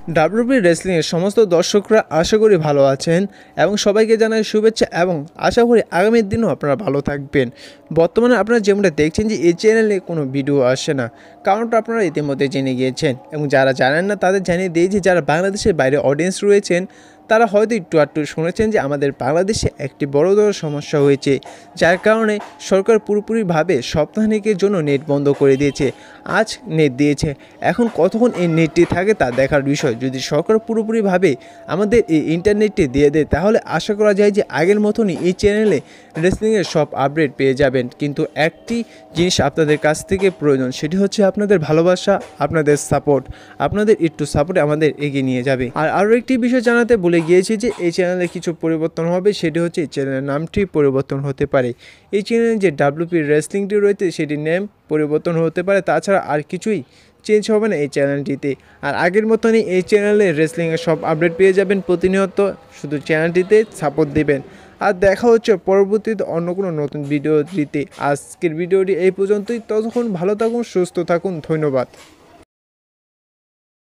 WWE রেসলিংয়ের সমস্ত দর্শকরা আশা করি ভালো আছেন এবং সবাইকে জানাই শুভেচ্ছা এবং আশা করি আগামী দিনও আপনারা ভালো থাকবেন। বর্তমানে আপনারা যেমনটা দেখছেন যে এই চ্যানেলে কোনো ভিডিও আসে না, কারণটা আপনারা ইতিমধ্যে জেনে গিয়েছেন এবং যারা জানেন না তাদের জানিয়ে দিই যে যারা বাংলাদেশের বাইরে অডিয়েন্স রয়েছেন তারা হয়তো একটু আধটু শুনেছেন যে আমাদের বাংলাদেশে একটি বড় সমস্যা হয়েছে, যার কারণে সরকার পুরোপুরিভাবে সপ্তাহখানেকের জন্য নেট বন্ধ করে দিয়েছে। আজ নেট দিয়েছে, এখন কতক্ষণ এই নেটটি থাকে তা দেখার বিষয়। যদি সরকার পুরোপুরিভাবে আমাদের এই ইন্টারনেটটি দিয়ে দেয় তাহলে আশা করা যায় যে আগের মতনই এই চ্যানেলে রেসলিংয়ের সব আপডেট পেয়ে যাবেন। কিন্তু একটি জিনিস আপনাদের কাছ থেকে প্রয়োজন, সেটি হচ্ছে আপনাদের ভালোবাসা, আপনাদের সাপোর্ট। আপনাদের একটু সাপোর্টে আমাদের এগিয়ে নিয়ে যাবে। আর আরও একটি বিষয় জানাতে ভুলে গিয়েছি যে এই চ্যানেলে কিছু পরিবর্তন হবে, সেটি হচ্ছে এই চ্যানেলের নামটি পরিবর্তন হতে পারে। এই চ্যানেলে যে ডাব্লিউপি রেসলিংটি রয়েছে সেটির নেম পরিবর্তন হতে পারে, তাছাড়া আর কিছুই চেঞ্জ হবে না এই চ্যানেলটিতে। আর আগের মতনই এই চ্যানেলে রেসলিংয়ের সব আপডেট পেয়ে যাবেন প্রতিনিয়ত, শুধু চ্যানেলটিতে সাপোর্ট দিবেন। আর দেখা হচ্ছে পরবর্তীতে অন্য কোনো নতুন ভিডিওটিতে। আজকের ভিডিওটি এই পর্যন্তই, ততক্ষণ ভালো থাকুন, সুস্থ থাকুন, ধন্যবাদ।